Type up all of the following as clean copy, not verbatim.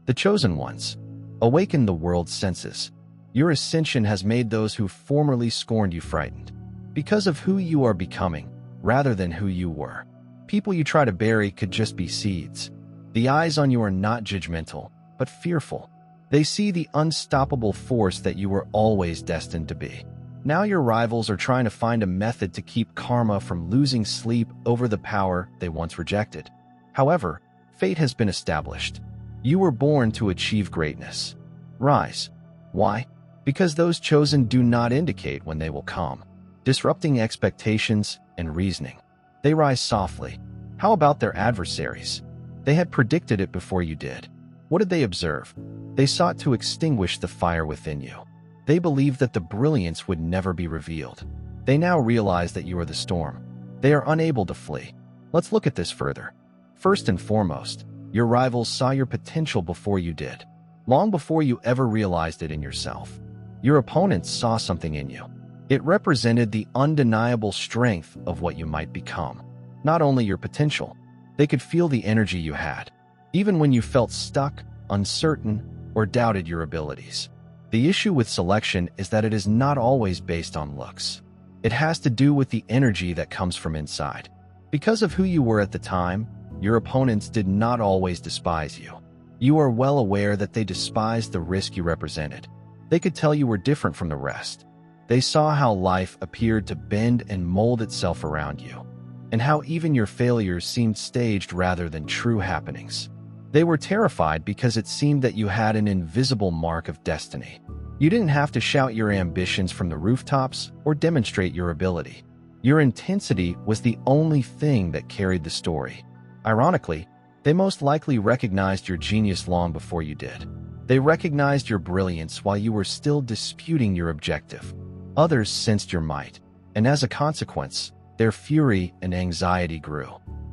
The chosen ones. Awaken the world's senses. Your ascension has made those who formerly scorned you frightened. Because of who you are becoming, rather than who you were. People you try to bury could just be seeds. The eyes on you are not judgmental, but fearful. They see the unstoppable force that you were always destined to be. Now your rivals are trying to find a method to keep karma from losing sleep over the power they once rejected. However, fate has been established. You were born to achieve greatness. Rise. Why? Because those chosen do not indicate when they will come, disrupting expectations and reasoning. They rise softly. How about their adversaries? They had predicted it before you did. What did they observe? They sought to extinguish the fire within you. They believed that the brilliance would never be revealed. They now realize that you are the storm. They are unable to flee. Let's look at this further. First and foremost, your rivals saw your potential before you did, long before you ever realized it in yourself. Your opponents saw something in you. It represented the undeniable strength of what you might become. Not only your potential, they could feel the energy you had, even when you felt stuck, uncertain, or doubted your abilities. The issue with selection is that it is not always based on looks. It has to do with the energy that comes from inside. Because of who you were at the time, your opponents did not always despise you. You are well aware that they despised the risk you represented. They could tell you were different from the rest. They saw how life appeared to bend and mold itself around you, and how even your failures seemed staged rather than true happenings. They were terrified because it seemed that you had an invisible mark of destiny. You didn't have to shout your ambitions from the rooftops or demonstrate your ability. Your intensity was the only thing that carried the story. Ironically, they most likely recognized your genius long before you did. They recognized your brilliance while you were still disputing your objective. Others sensed your might, and as a consequence, their fury and anxiety grew.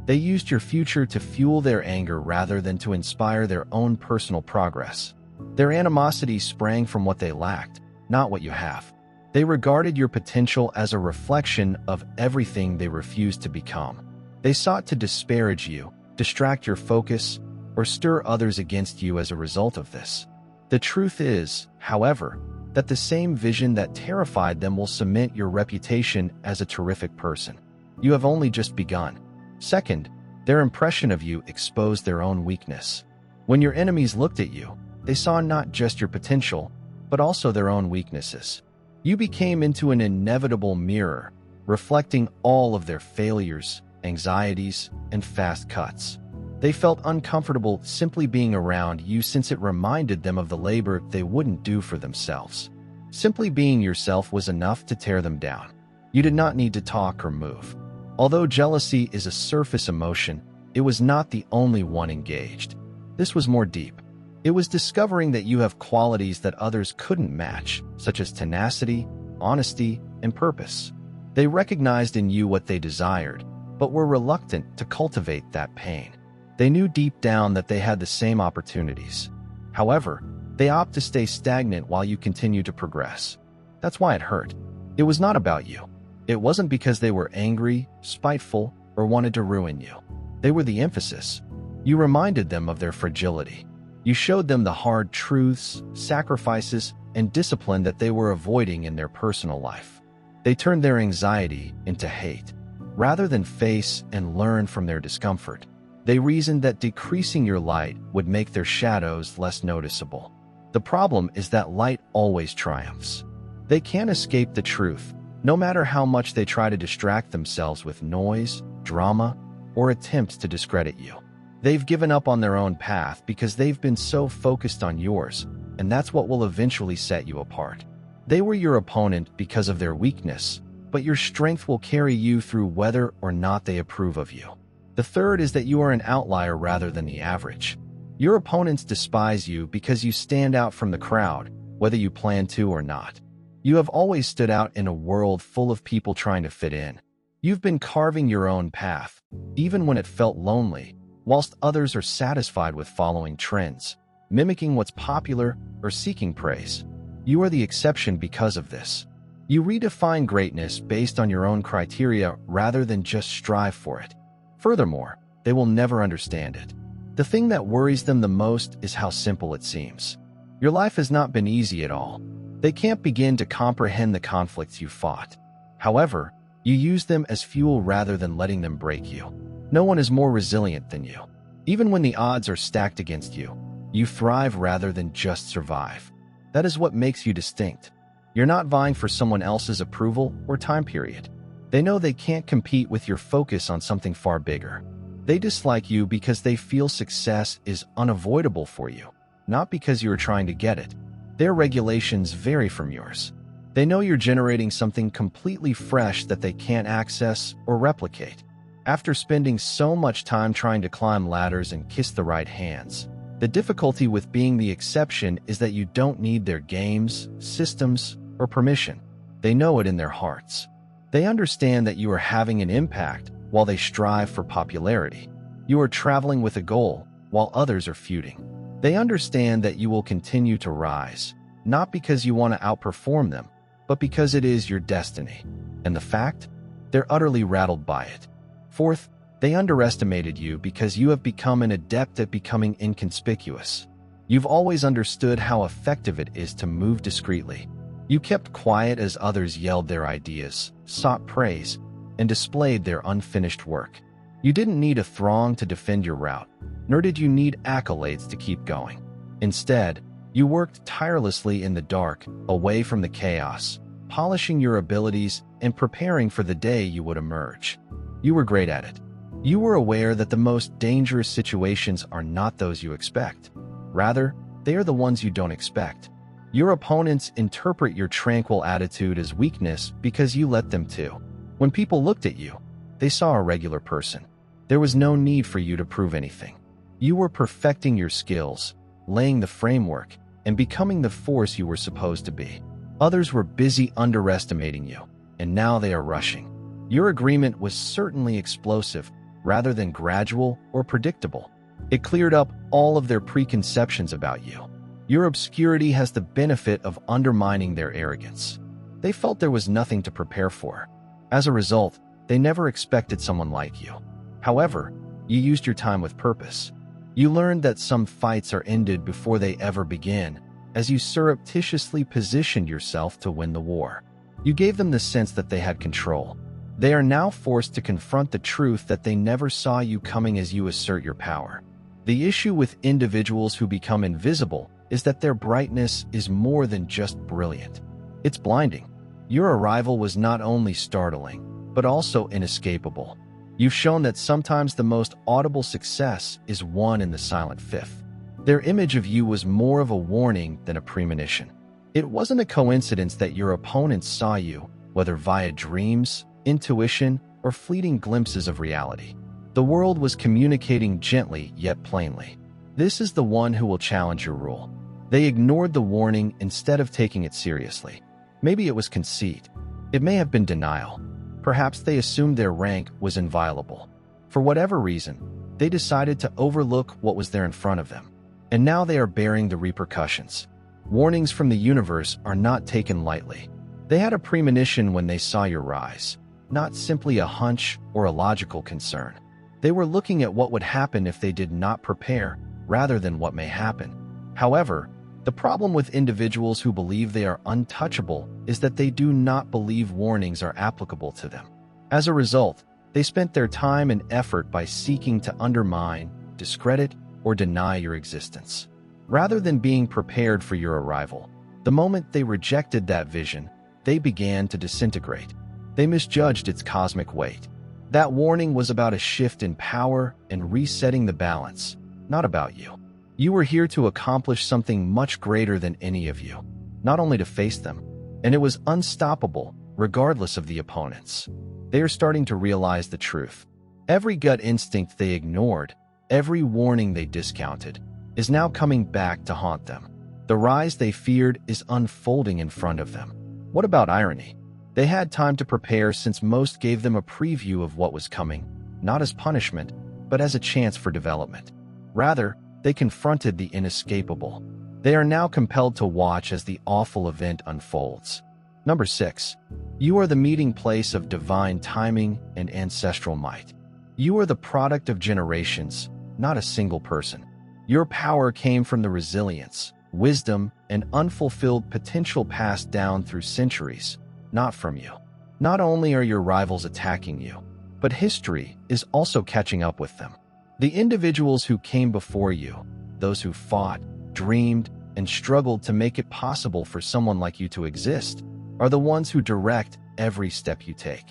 They used your future to fuel their anger rather than to inspire their own personal progress. Their animosity sprang from what they lacked, not what you have. They regarded your potential as a reflection of everything they refused to become. They sought to disparage you, distract your focus, or stir others against you as a result of this. The truth is, however, that the same vision that terrified them will cement your reputation as a terrific person. You have only just begun. Second, their impression of you exposed their own weakness. When your enemies looked at you, they saw not just your potential, but also their own weaknesses. You became into an inevitable mirror, reflecting all of their failures, anxieties, and fast cuts. They felt uncomfortable simply being around you since it reminded them of the labor they wouldn't do for themselves. Simply being yourself was enough to tear them down. You did not need to talk or move. Although jealousy is a surface emotion, it was not the only one engaged. This was more deep. It was discovering that you have qualities that others couldn't match, such as tenacity, honesty, and purpose. They recognized in you what they desired, but were reluctant to cultivate that pain. They knew deep down that they had the same opportunities. However, they opt to stay stagnant while you continue to progress. That's why it hurt. It was not about you. It wasn't because they were angry, spiteful, or wanted to ruin you. They were the emphasis. You reminded them of their fragility. You showed them the hard truths, sacrifices, and discipline that they were avoiding in their personal life. They turned their anxiety into hate. Rather than face and learn from their discomfort, they reasoned that decreasing your light would make their shadows less noticeable. The problem is that light always triumphs. They can't escape the truth, no matter how much they try to distract themselves with noise, drama, or attempts to discredit you. They've given up on their own path because they've been so focused on yours, and that's what will eventually set you apart. They were your opponent because of their weakness, but your strength will carry you through whether or not they approve of you. The third is that you are an outlier rather than the average. Your opponents despise you because you stand out from the crowd, whether you plan to or not. You have always stood out in a world full of people trying to fit in. You've been carving your own path, even when it felt lonely, whilst others are satisfied with following trends, mimicking what's popular, or seeking praise. You are the exception because of this. You redefine greatness based on your own criteria rather than just strive for it. Furthermore, they will never understand it. The thing that worries them the most is how simple it seems. Your life has not been easy at all. They can't begin to comprehend the conflicts you fought. However, you use them as fuel rather than letting them break you. No one is more resilient than you. Even when the odds are stacked against you, you thrive rather than just survive. That is what makes you distinct. You're not vying for someone else's approval or time period. They know they can't compete with your focus on something far bigger. They dislike you because they feel success is unavoidable for you, not because you are trying to get it. Their regulations vary from yours. They know you're generating something completely fresh that they can't access or replicate. After spending so much time trying to climb ladders and kiss the right hands, the difficulty with being the exception is that you don't need their games, systems, or permission. They know it in their hearts. They understand that you are having an impact while they strive for popularity. You are traveling with a goal while others are feuding. They understand that you will continue to rise, not because you want to outperform them, but because it is your destiny. And the fact? They're utterly rattled by it. Fourth, they underestimated you because you have become an adept at becoming inconspicuous. You've always understood how effective it is to move discreetly. You kept quiet as others yelled their ideas, sought praise, and displayed their unfinished work. You didn't need a throng to defend your route, nor did you need accolades to keep going. Instead, you worked tirelessly in the dark, away from the chaos, polishing your abilities and preparing for the day you would emerge. You were great at it. You were aware that the most dangerous situations are not those you expect. Rather, they are the ones you don't expect. Your opponents interpret your tranquil attitude as weakness because you let them to. When people looked at you, they saw a regular person. There was no need for you to prove anything. You were perfecting your skills, laying the framework, and becoming the force you were supposed to be. Others were busy underestimating you, and now they are rushing. Your agreement was certainly explosive, rather than gradual or predictable. It cleared up all of their preconceptions about you. Your obscurity has the benefit of undermining their arrogance. They felt there was nothing to prepare for. As a result, they never expected someone like you. However, you used your time with purpose. You learned that some fights are ended before they ever begin, as you surreptitiously positioned yourself to win the war. You gave them the sense that they had control. They are now forced to confront the truth that they never saw you coming as you assert your power. The issue with individuals who become invisible is that their brightness is more than just brilliant. It's blinding. Your arrival was not only startling, but also inescapable. You've shown that sometimes the most audible success is won in the silent fifth. Their image of you was more of a warning than a premonition. It wasn't a coincidence that your opponents saw you, whether via dreams, intuition, or fleeting glimpses of reality. The world was communicating gently yet plainly. This is the one who will challenge your rule. They ignored the warning instead of taking it seriously. Maybe it was conceit. It may have been denial. Perhaps they assumed their rank was inviolable. For whatever reason, they decided to overlook what was there in front of them. And now they are bearing the repercussions. Warnings from the universe are not taken lightly. They had a premonition when they saw your rise, not simply a hunch or a logical concern. They were looking at what would happen if they did not prepare, rather than what may happen. However, the problem with individuals who believe they are untouchable is that they do not believe warnings are applicable to them. As a result, they spent their time and effort by seeking to undermine, discredit, or deny your existence. Rather than being prepared for your arrival, the moment they rejected that vision, they began to disintegrate. They misjudged its cosmic weight. That warning was about a shift in power and resetting the balance, not about you. You were here to accomplish something much greater than any of you, not only to face them, and it was unstoppable, regardless of the opponents. They are starting to realize the truth. Every gut instinct they ignored, every warning they discounted, is now coming back to haunt them. The rise they feared is unfolding in front of them. What about irony? They had time to prepare since most gave them a preview of what was coming, not as punishment, but as a chance for development. Rather, they confronted the inescapable. They are now compelled to watch as the awful event unfolds. Number 6. You are the meeting place of divine timing and ancestral might. You are the product of generations, not a single person. Your power came from the resilience, wisdom, and unfulfilled potential passed down through centuries, not from you. Not only are your rivals attacking you, but history is also catching up with them. The individuals who came before you, those who fought, dreamed, and struggled to make it possible for someone like you to exist, are the ones who direct every step you take.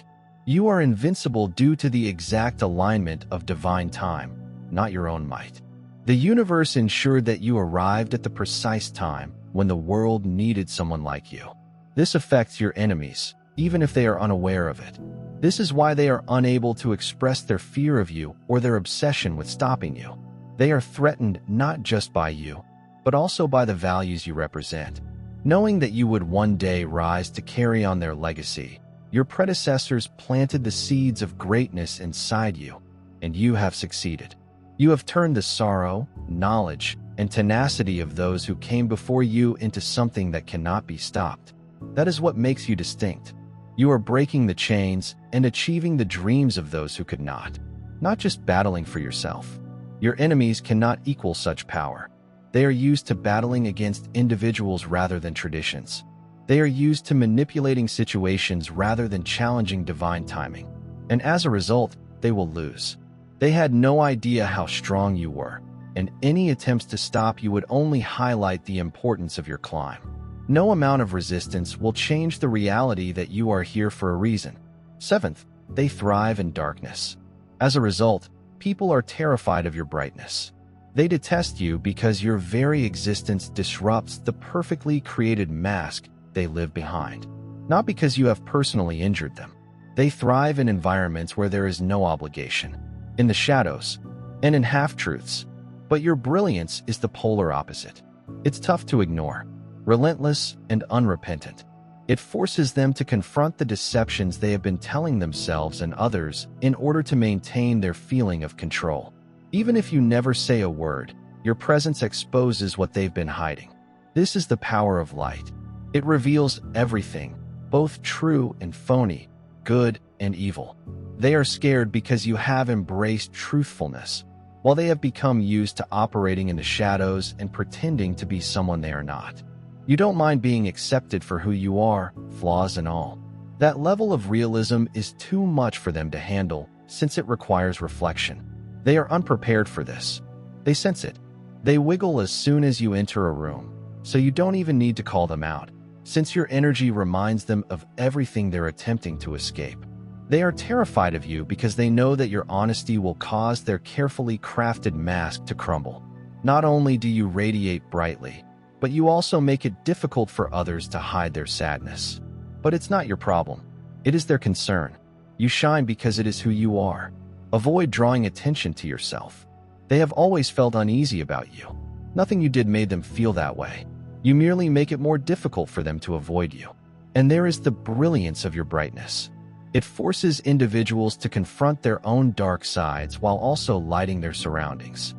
You are invincible due to the exact alignment of divine time, not your own might. The universe ensured that you arrived at the precise time when the world needed someone like you. This affects your enemies, even if they are unaware of it. This is why they are unable to express their fear of you or their obsession with stopping you. They are threatened not just by you, but also by the values you represent. Knowing that you would one day rise to carry on their legacy, your predecessors planted the seeds of greatness inside you, and you have succeeded. You have turned the sorrow, knowledge, and tenacity of those who came before you into something that cannot be stopped. That is what makes you distinct. You are breaking the chains and achieving the dreams of those who could not just battling for yourself. Your enemies cannot equal such power. They are used to battling against individuals rather than traditions. They are used to manipulating situations rather than challenging divine timing. And as a result, they will lose. They had no idea how strong you were, and any attempts to stop you would only highlight the importance of your climb. No amount of resistance will change the reality that you are here for a reason. Seventh, they thrive in darkness. As a result, people are terrified of your brightness. They detest you because your very existence disrupts the perfectly created mask they live behind. Not because you have personally injured them. They thrive in environments where there is no obligation, in the shadows, and in half-truths. But your brilliance is the polar opposite. It's tough to ignore, relentless and unrepentant. It forces them to confront the deceptions they have been telling themselves and others in order to maintain their feeling of control. Even if you never say a word, your presence exposes what they've been hiding. This is the power of light. It reveals everything, both true and phony, good and evil. They are scared because you have embraced truthfulness, while they have become used to operating in the shadows and pretending to be someone they are not. You don't mind being accepted for who you are, flaws and all. That level of realism is too much for them to handle, since it requires reflection. They are unprepared for this. They sense it. They wiggle as soon as you enter a room, so you don't even need to call them out, since your energy reminds them of everything they're attempting to escape. They are terrified of you because they know that your honesty will cause their carefully crafted mask to crumble. Not only do you radiate brightly, but you also make it difficult for others to hide their sadness. But it's not your problem. It is their concern. You shine because it is who you are. Avoid drawing attention to yourself. They have always felt uneasy about you. Nothing you did made them feel that way. You merely make it more difficult for them to avoid you. And there is the brilliance of your brightness. It forces individuals to confront their own dark sides while also lighting their surroundings.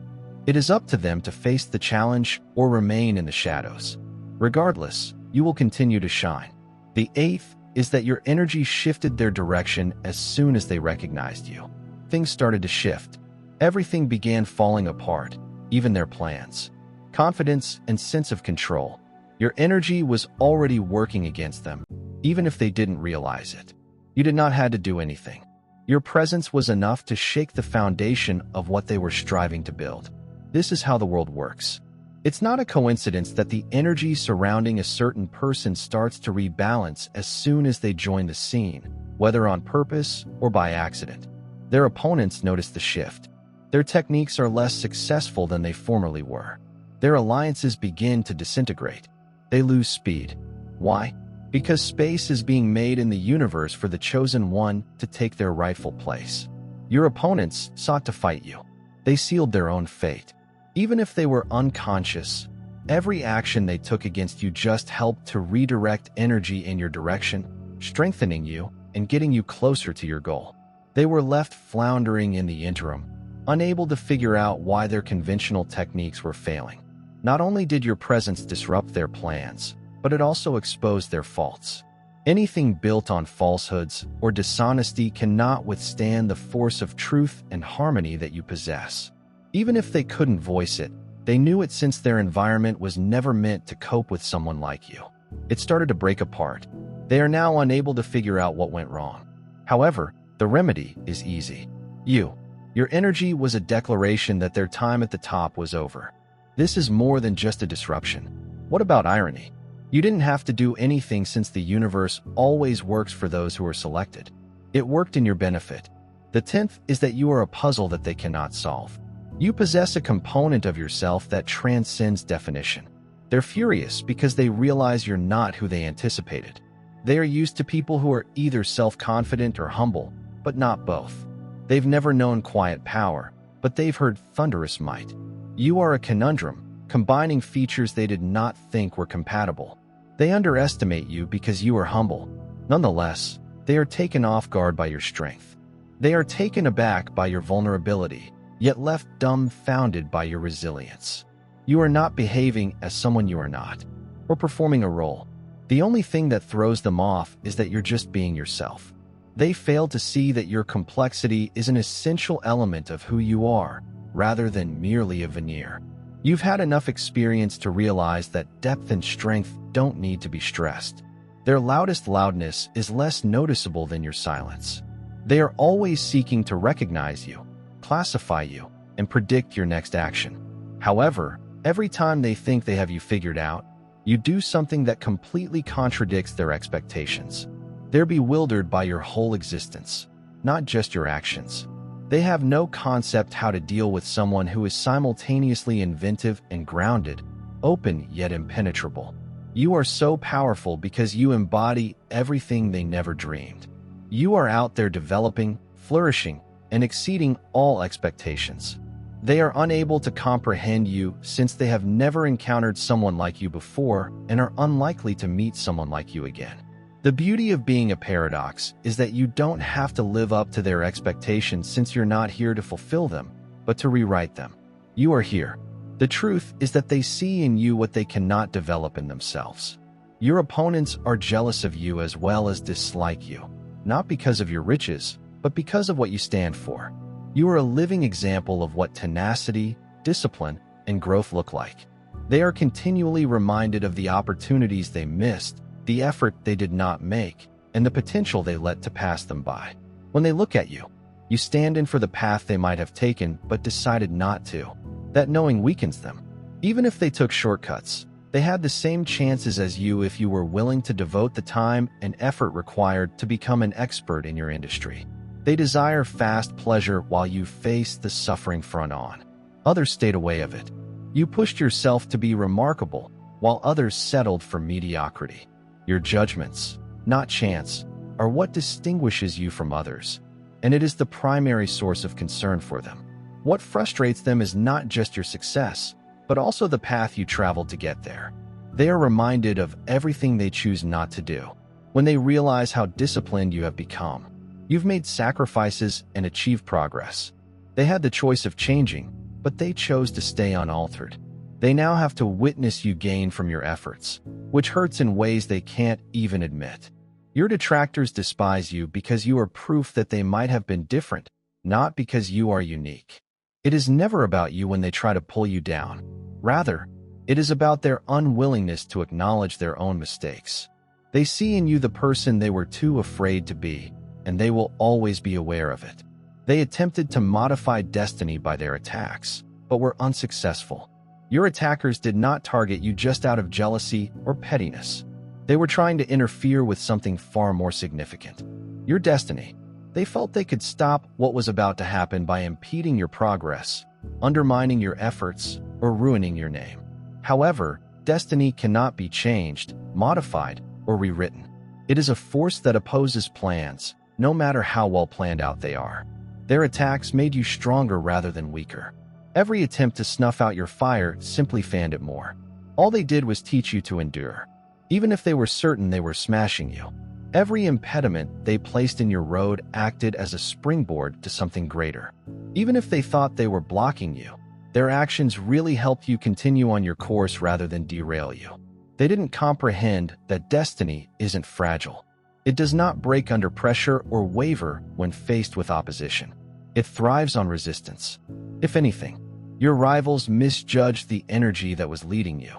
It is up to them to face the challenge or remain in the shadows. Regardless, you will continue to shine. The eighth is that your energy shifted their direction as soon as they recognized you. Things started to shift. Everything began falling apart, even their plans. Confidence and sense of control. Your energy was already working against them, even if they didn't realize it. You did not have to do anything. Your presence was enough to shake the foundation of what they were striving to build. This is how the world works. It's not a coincidence that the energy surrounding a certain person starts to rebalance as soon as they join the scene, whether on purpose or by accident. Their opponents notice the shift. Their techniques are less successful than they formerly were. Their alliances begin to disintegrate. They lose speed. Why? Because space is being made in the universe for the chosen one to take their rightful place. Your opponents sought to fight you. They sealed their own fate. Even if they were unconscious, every action they took against you just helped to redirect energy in your direction, strengthening you and getting you closer to your goal. They were left floundering in the interim, unable to figure out why their conventional techniques were failing. Not only did your presence disrupt their plans, but it also exposed their faults. Anything built on falsehoods or dishonesty cannot withstand the force of truth and harmony that you possess. Even if they couldn't voice it, they knew it since their environment was never meant to cope with someone like you. It started to break apart. They are now unable to figure out what went wrong. However, the remedy is easy. Your energy was a declaration that their time at the top was over. This is more than just a disruption. What about irony? You didn't have to do anything since the universe always works for those who are selected. It worked in your benefit. The 10th is that you are a puzzle that they cannot solve. You possess a component of yourself that transcends definition. They're furious because they realize you're not who they anticipated. They are used to people who are either self-confident or humble, but not both. They've never known quiet power, but they've heard thunderous might. You are a conundrum, combining features they did not think were compatible. They underestimate you because you are humble. Nonetheless, they are taken off guard by your strength. They are taken aback by your vulnerability, yet left dumbfounded by your resilience. You are not behaving as someone you are not, or performing a role. The only thing that throws them off is that you're just being yourself. They fail to see that your complexity is an essential element of who you are, rather than merely a veneer. You've had enough experience to realize that depth and strength don't need to be stressed. Their loudest loudness is less noticeable than your silence. They are always seeking to recognize you, classify you, and predict your next action. However, every time they think they have you figured out, you do something that completely contradicts their expectations. They're bewildered by your whole existence, not just your actions. They have no concept how to deal with someone who is simultaneously inventive and grounded, open yet impenetrable. You are so powerful because you embody everything they never dreamed. You are out there developing, flourishing, and exceeding all expectations. They are unable to comprehend you since they have never encountered someone like you before and are unlikely to meet someone like you again. The beauty of being a paradox is that you don't have to live up to their expectations since you're not here to fulfill them, but to rewrite them. You are here. The truth is that they see in you what they cannot develop in themselves. Your opponents are jealous of you as well as dislike you, not because of your riches, but because of what you stand for. You are a living example of what tenacity, discipline, and growth look like. They are continually reminded of the opportunities they missed, the effort they did not make, and the potential they let to pass them by. When they look at you, you stand in for the path they might have taken but decided not to. That knowing weakens them. Even if they took shortcuts, they had the same chances as you if you were willing to devote the time and effort required to become an expert in your industry. They desire fast pleasure while you face the suffering front on. Others stayed away of it. You pushed yourself to be remarkable, while others settled for mediocrity. Your judgments, not chance, are what distinguishes you from others, and it is the primary source of concern for them. What frustrates them is not just your success, but also the path you traveled to get there. They are reminded of everything they choose not to do. When they realize how disciplined you have become, you've made sacrifices and achieved progress. They had the choice of changing, but they chose to stay unaltered. They now have to witness you gain from your efforts, which hurts in ways they can't even admit. Your detractors despise you because you are proof that they might have been different, not because you are unique. It is never about you when they try to pull you down. Rather, it is about their unwillingness to acknowledge their own mistakes. They see in you the person they were too afraid to be, and they will always be aware of it. They attempted to modify destiny by their attacks, but were unsuccessful. Your attackers did not target you just out of jealousy or pettiness. They were trying to interfere with something far more significant. Your destiny. They felt they could stop what was about to happen by impeding your progress, undermining your efforts, or ruining your name. However, destiny cannot be changed, modified, or rewritten. It is a force that opposes plans, no matter how well planned out they are. Their attacks made you stronger rather than weaker. Every attempt to snuff out your fire simply fanned it more. All they did was teach you to endure. Even if they were certain they were smashing you, every impediment they placed in your road acted as a springboard to something greater. Even if they thought they were blocking you, their actions really helped you continue on your course rather than derail you. They didn't comprehend that destiny isn't fragile. It does not break under pressure or waver when faced with opposition. It thrives on resistance. If anything, Your rivals misjudged the energy that was leading you.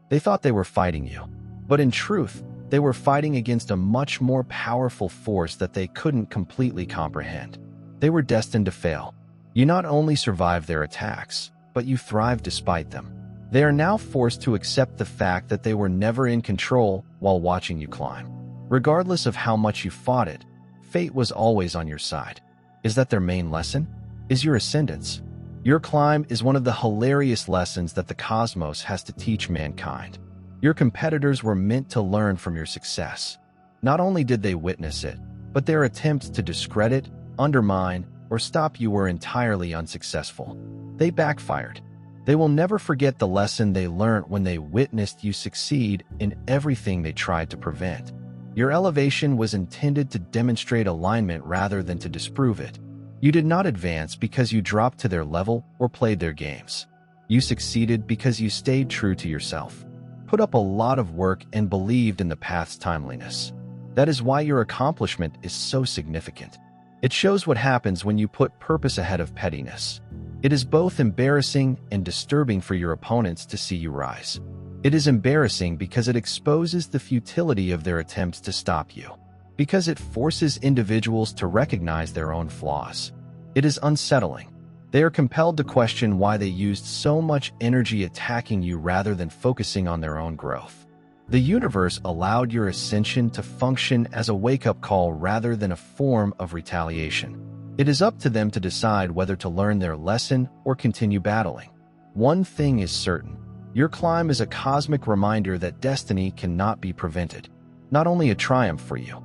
They thought they were fighting you, but in truth, they were fighting against a much more powerful force that they couldn't completely comprehend. They were destined to fail. You not only survived their attacks, but you thrived despite them. They are now forced to accept the fact that they were never in control while watching you climb. Regardless of how much you fought it, fate was always on your side. Is that their main lesson? Is your ascendance? Your climb is one of the hilarious lessons that the cosmos has to teach mankind. Your competitors were meant to learn from your success. Not only did they witness it, but their attempts to discredit, undermine, or stop you were entirely unsuccessful. They backfired. They will never forget the lesson they learned when they witnessed you succeed in everything they tried to prevent. Your elevation was intended to demonstrate alignment rather than to disprove it. You did not advance because you dropped to their level or played their games. You succeeded because you stayed true to yourself, put up a lot of work, and believed in the path's timeliness. That is why your accomplishment is so significant. It shows what happens when you put purpose ahead of pettiness. It is both embarrassing and disturbing for your opponents to see you rise. It is embarrassing because it exposes the futility of their attempts to stop you, because it forces individuals to recognize their own flaws. It is unsettling. They are compelled to question why they used so much energy attacking you rather than focusing on their own growth. The universe allowed your ascension to function as a wake-up call rather than a form of retaliation. It is up to them to decide whether to learn their lesson or continue battling. One thing is certain. Your climb is a cosmic reminder that destiny cannot be prevented. Not only a triumph for you.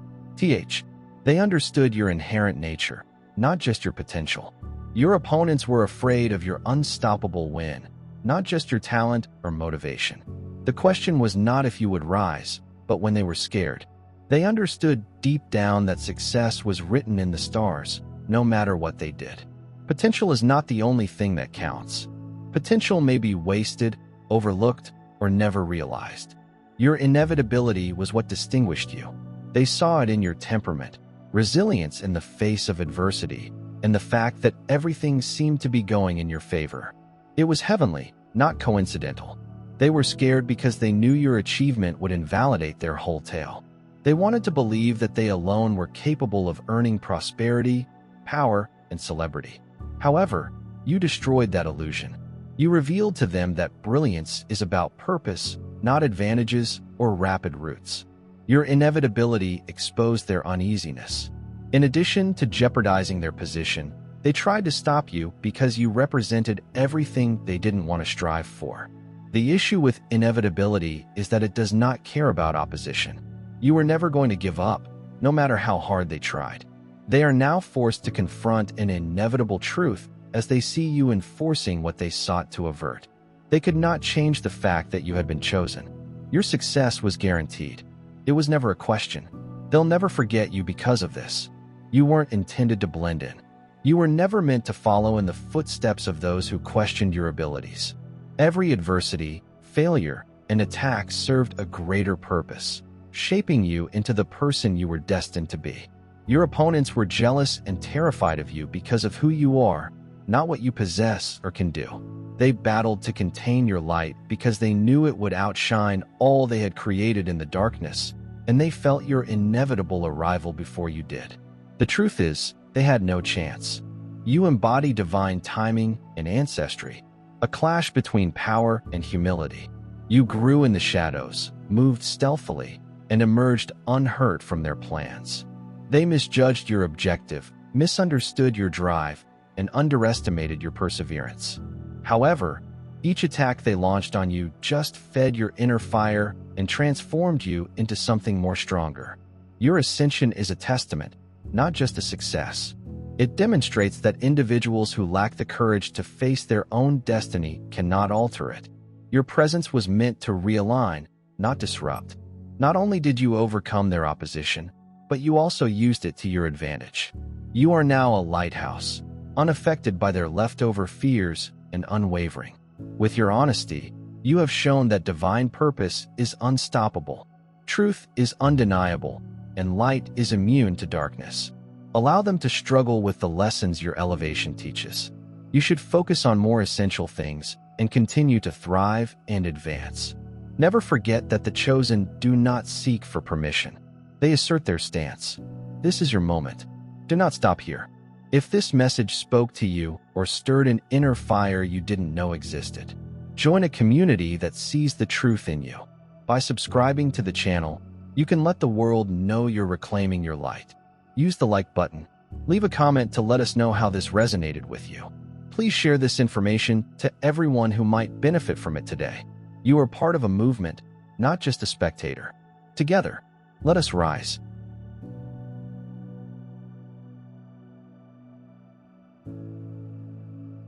They understood your inherent nature, not just your potential. Your opponents were afraid of your unstoppable win, not just your talent or motivation. The question was not if you would rise, but when they were scared. They understood deep down that success was written in the stars, no matter what they did. Potential is not the only thing that counts. Potential may be wasted, overlooked, or never realized. Your inevitability was what distinguished you. They saw it in your temperament, resilience in the face of adversity, and the fact that everything seemed to be going in your favor. It was heavenly, not coincidental. They were scared because they knew your achievement would invalidate their whole tale. They wanted to believe that they alone were capable of earning prosperity, power, and celebrity. However, you destroyed that illusion. You revealed to them that brilliance is about purpose, not advantages or rapid routes. Your inevitability exposed their uneasiness. In addition to jeopardizing their position, they tried to stop you because you represented everything they didn't want to strive for. The issue with inevitability is that it does not care about opposition. You were never going to give up, no matter how hard they tried. They are now forced to confront an inevitable truth as they see you enforcing what they sought to avert. They could not change the fact that you had been chosen. Your success was guaranteed. It was never a question. They'll never forget you because of this. You weren't intended to blend in. You were never meant to follow in the footsteps of those who questioned your abilities. Every adversity, failure, and attack served a greater purpose, shaping you into the person you were destined to be. Your opponents were jealous and terrified of you because of who you are, not what you possess or can do. They battled to contain your light because they knew it would outshine all they had created in the darkness, and they felt your inevitable arrival before you did. The truth is, they had no chance. You embody divine timing and ancestry, a clash between power and humility. You grew in the shadows, moved stealthily, and emerged unhurt from their plans. They misjudged your objective, misunderstood your drive, and underestimated your perseverance. However, each attack they launched on you just fed your inner fire and transformed you into something more stronger. Your ascension is a testament, not just a success. It demonstrates that individuals who lack the courage to face their own destiny cannot alter it. Your presence was meant to realign, not disrupt. Not only did you overcome their opposition, but you also used it to your advantage. You are now a lighthouse, unaffected by their leftover fears and unwavering. With your honesty, you have shown that divine purpose is unstoppable, truth is undeniable, and light is immune to darkness. Allow them to struggle with the lessons your elevation teaches. You should focus on more essential things and continue to thrive and advance. Never forget that the chosen do not seek for permission. They assert their stance. This is your moment. Do not stop here. If this message spoke to you or stirred an inner fire you didn't know existed, join a community that sees the truth in you. By subscribing to the channel, you can let the world know you're reclaiming your light. Use the like button. Leave a comment to let us know how this resonated with you. Please share this information to everyone who might benefit from it today. You are part of a movement, not just a spectator. Together, let us rise.